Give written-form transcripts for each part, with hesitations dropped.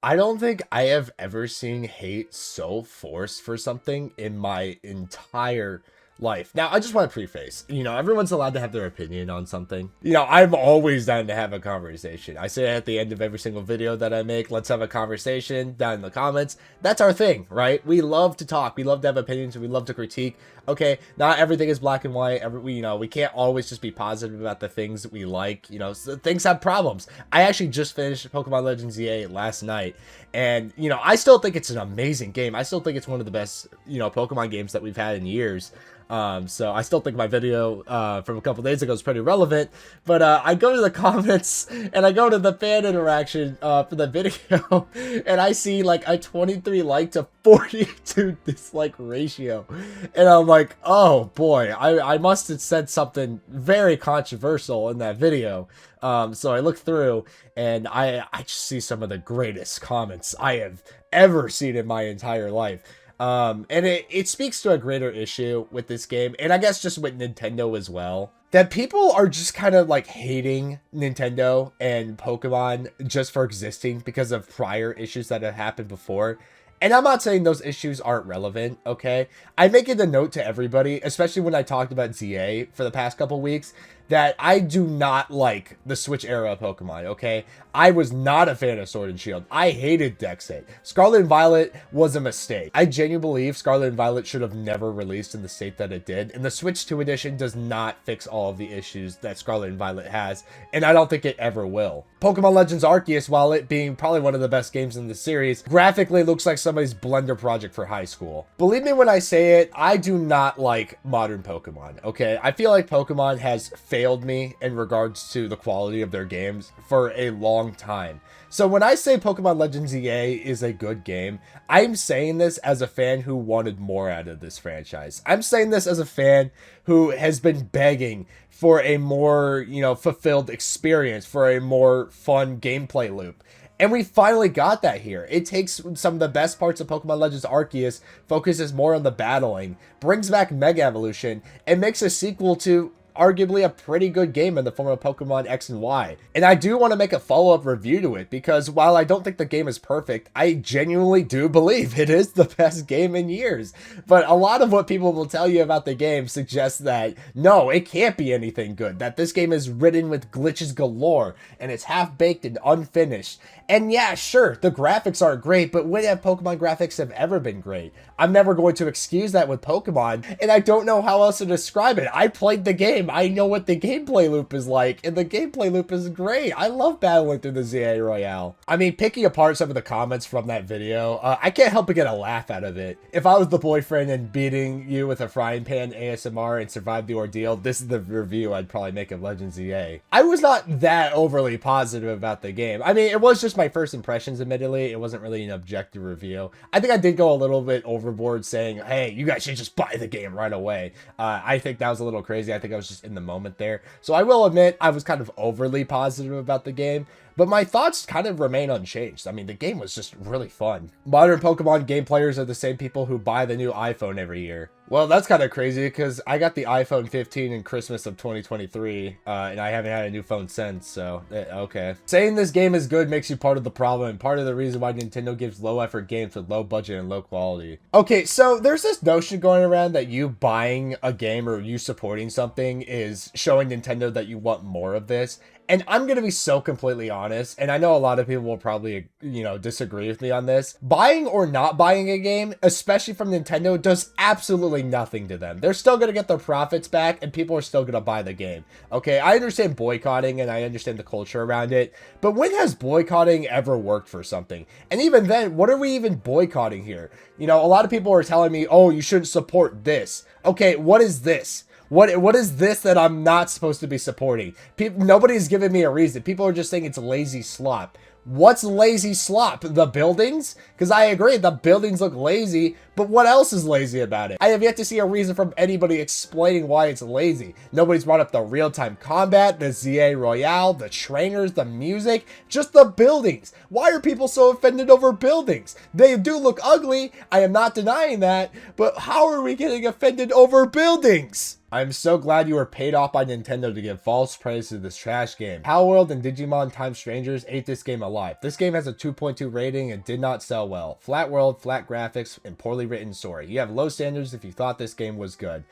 I don't think I have ever seen hate so forced for something in my entire life. Now, I just want to preface, everyone's allowed to have their opinion on something. I'm always down to have a conversation. I say at the end of every single video that I make, let's have a conversation down in the comments. That's our thing, right? We love to talk. We love to have opinions. We love to critique. Okay, not everything is black and white. We can't always just be positive about the things that we like. So things have problems. I actually just finished Pokemon Legends EA last night, and I still think it's an amazing game. I still think it's one of the best Pokemon games that we've had in years. So I still think my video from a couple days ago is pretty relevant, but I go to the comments and I go to the fan interaction for the video, and I see like a 23 like to 42 dislike ratio, and I'm like, oh boy, I must have said something very controversial in that video. So I look through and I just see some of the greatest comments I have ever seen in my entire life. And it speaks to a greater issue with this game, and I guess just with Nintendo as well, that people are just kind of like hating Nintendo and Pokemon just for existing because of prior issues that have happened before. And I'm not saying those issues aren't relevant, okay? I make it a note to everybody, especially when I talked about ZA for the past couple weeks, that I do not like the Switch era of Pokemon, okay? I was not a fan of Sword and Shield. I hated Dexit. Scarlet and Violet was a mistake. I genuinely believe Scarlet and Violet should have never released in the state that it did, and the Switch 2 edition does not fix all of the issues that Scarlet and Violet has, and I don't think it ever will. Pokemon Legends Arceus, while it being probably one of the best games in the series, graphically looks like somebody's Blender project for high school. Believe me when I say it, I do not like modern Pokemon, okay? I feel like Pokemon has failed me in regards to the quality of their games for a long time. So when I say Pokemon Legends EA is a good game, I'm saying this as a fan who wanted more out of this franchise. I'm saying this as a fan who has been begging for a more, fulfilled experience, for a more fun gameplay loop. And we finally got that here. It takes some of the best parts of Pokemon Legends Arceus, focuses more on the battling, brings back Mega Evolution, and makes a sequel to arguably a pretty good game in the form of Pokemon X and Y. And I do want to make a follow-up review to it, because while I don't think the game is perfect, I genuinely do believe it is the best game in years. But a lot of what people will tell you about the game suggests that, no, it can't be anything good, that this game is ridden with glitches galore, and it's half-baked and unfinished. And yeah, sure, the graphics aren't great, but when have Pokemon graphics have ever been great? I'm never going to excuse that with Pokemon, and I don't know how else to describe it. I played the game. I know what the gameplay loop is like, and the gameplay loop is great. I love battling through the ZA Royale. I mean, picking apart some of the comments from that video, I can't help but get a laugh out of it. If I was the boyfriend and beating you with a frying pan ASMR and survived the ordeal, this is the review I'd probably make of Legends EA. I was not that overly positive about the game. I mean, it was just my first impressions, admittedly. It wasn't really an objective review. I think I did go a little bit overboard saying, hey, you guys should just buy the game right away. I think that was a little crazy. I think I was just in the moment there. So I will admit I was kind of overly positive about the game, but my thoughts kind of remain unchanged. I mean, the game was just really fun. Modern Pokemon game players are the same people who buy the new iPhone every year. Well, that's kind of crazy, because I got the iPhone 15 in Christmas of 2023, and I haven't had a new phone since, so, okay. Saying this game is good makes you part of the problem, and part of the reason why Nintendo gives low-effort games with low budget and low quality. Okay, so there's this notion going around that you buying a game or you supporting something is showing Nintendo that you want more of this. And I'm going to be so completely honest, and I know a lot of people will probably, disagree with me on this. Buying or not buying a game, especially from Nintendo, does absolutely nothing to them. They're still going to get their profits back, and people are still going to buy the game. Okay, I understand boycotting, and I understand the culture around it, but when has boycotting ever worked for something? And even then, what are we even boycotting here? A lot of people are telling me, oh, you shouldn't support this. Okay, what is this? What is this that I'm not supposed to be supporting? Nobody's giving me a reason. People are just saying it's lazy slop. What's lazy slop? The buildings? Because I agree, the buildings look lazy, but what else is lazy about it? I have yet to see a reason from anybody explaining why it's lazy. Nobody's brought up the real-time combat, the ZA Royale, the trainers, the music, just the buildings. Why are people so offended over buildings? They do look ugly, I am not denying that, but how are we getting offended over buildings? I'm so glad you were paid off by Nintendo to give false praise to this trash game. Palworld and Digimon Time Strangers ate this game alive. This game has a 2.2 rating and did not sell well. Flat world, flat graphics, and poorly written story. You have low standards if you thought this game was good.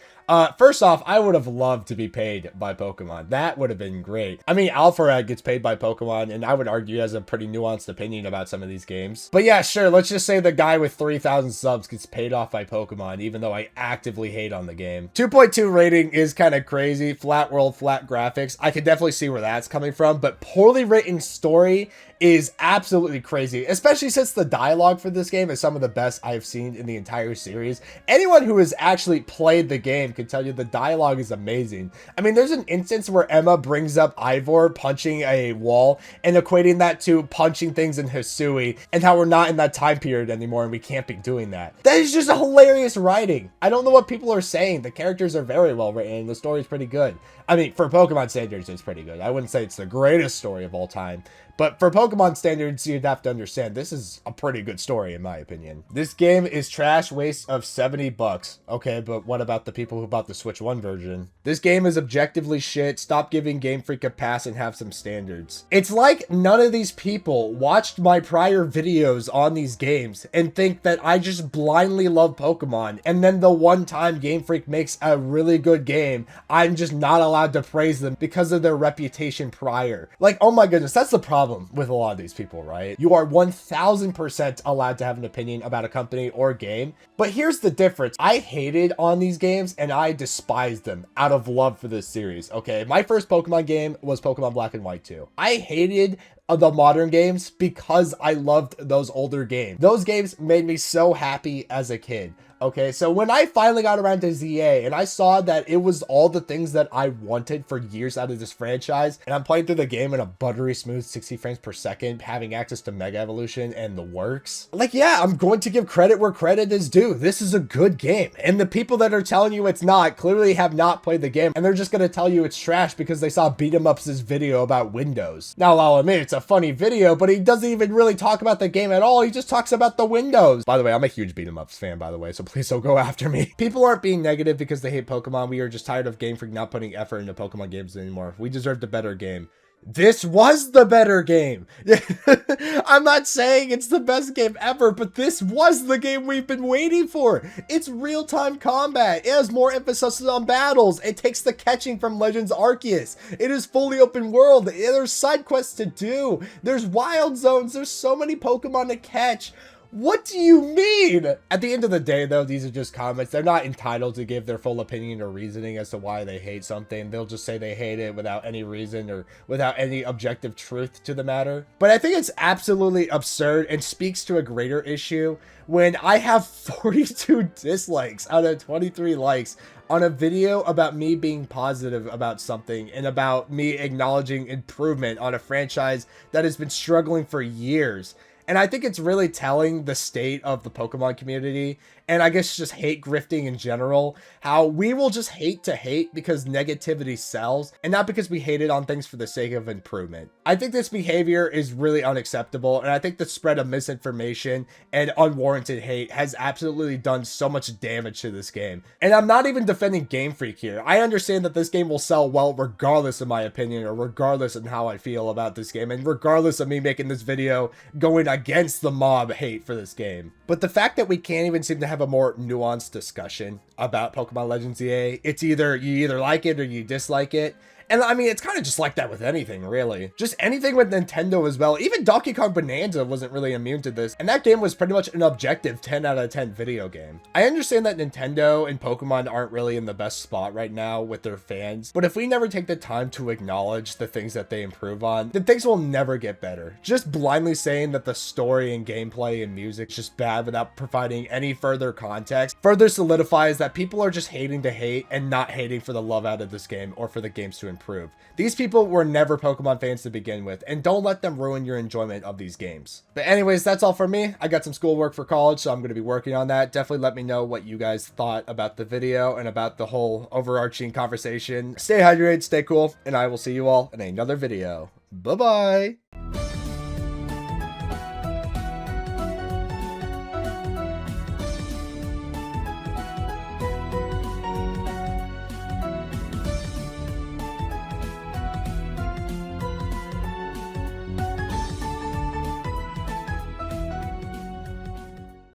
First off, I would have loved to be paid by Pokemon. That would have been great. I mean, Alpharad gets paid by Pokemon, and I would argue has a pretty nuanced opinion about some of these games. But yeah, sure, let's just say the guy with 3,000 subs gets paid off by Pokemon, even though I actively hate on the game. 2.2 rating is kind of crazy. Flat world, flat graphics. I could definitely see where that's coming from, but poorly written story is absolutely crazy, especially since the dialogue for this game is some of the best I've seen in the entire series. Anyone who has actually played the game can tell you the dialogue is amazing. I mean, there's an instance where Emma brings up Ivor punching a wall and equating that to punching things in Hisui and how we're not in that time period anymore and we can't be doing that. That is just a hilarious writing. I don't know what people are saying. The characters are very well written and the story is pretty good. I mean, for Pokemon standards, it's pretty good. I wouldn't say it's the greatest story of all time, but for Pokemon standards, you'd have to understand this is a pretty good story in my opinion. This game is trash waste of $70. Okay, but what about the people who bought the Switch 1 version? This game is objectively shit. Stop giving Game Freak a pass and have some standards. It's like none of these people watched my prior videos on these games and think that I just blindly love Pokemon, and then the one time Game Freak makes a really good game, I'm just not allowed to praise them because of their reputation prior. Like, oh my goodness, that's the problem with a lot of these people, right? You are 1000% allowed to have an opinion about a company or game, but here's the difference. I hated on these games and I despised them out of love for this series, okay? My first Pokemon game was Pokemon Black and White 2. I hated the modern games because I loved those older games. Those games made me so happy as a kid. Okay, so when I finally got around to ZA and I saw that it was all the things that I wanted for years out of this franchise, and I'm playing through the game in a buttery smooth 60 frames per second, having access to Mega Evolution and the works, like, yeah, I'm going to give credit where credit is due. This is a good game. And the people that are telling you it's not clearly have not played the game, and they're just going to tell you it's trash because they saw Beat 'em Up's video about Windows. Now, I'll admit it's a funny video, but he doesn't even really talk about the game at all. He just talks about the Windows. By the way, I'm a huge Beat 'em Ups fan, by the way, so please don't go after me. People aren't being negative because they hate Pokemon. We are just tired of Game Freak not putting effort into Pokemon games anymore. We deserved a better game. This was the better game. I'm not saying it's the best game ever, but this was the game we've been waiting for. It's real-time combat. It has more emphasis on battles. It takes the catching from Legends Arceus. It is fully open world. There's side quests to do. There's wild zones. There's so many Pokemon to catch. What do you mean? At the end of the day, though, these are just comments. They're not entitled to give their full opinion or reasoning as to why they hate something. They'll just say they hate it without any reason or without any objective truth to the matter. But I think it's absolutely absurd and speaks to a greater issue when I have 42 dislikes out of 23 likes on a video about me being positive about something and about me acknowledging improvement on a franchise that has been struggling for years. And I think it's really telling the state of the Pokemon community, and I guess just hate grifting in general, how we will just hate to hate because negativity sells, and not because we hate it on things for the sake of improvement. I think this behavior is really unacceptable, and I think the spread of misinformation and unwarranted hate has absolutely done so much damage to this game. And I'm not even defending Game Freak here. I understand that this game will sell well regardless of my opinion, or regardless of how I feel about this game, and regardless of me making this video going against the mob hate for this game. But the fact that we can't even seem to have a more nuanced discussion about Pokemon Legends EA, it's either you either like it or you dislike it. And I mean, it's kind of just like that with anything, really. Just anything with Nintendo as well. Even Donkey Kong Bonanza wasn't really immune to this. And that game was pretty much an objective 10 out of 10 video game. I understand that Nintendo and Pokemon aren't really in the best spot right now with their fans. But if we never take the time to acknowledge the things that they improve on, then things will never get better. Just blindly saying that the story and gameplay and music is just bad without providing any further context further solidifies that people are just hating to hate and not hating for the love out of this game or for the games to improve. These people were never Pokemon fans to begin with, and don't let them ruin your enjoyment of these games. But anyways, that's all for me. I got some schoolwork for college, so I'm going to be working on that. Definitely let me know what you guys thought about the video and about the whole overarching conversation. Stay hydrated, stay cool, and I will see you all in another video. Bye-bye.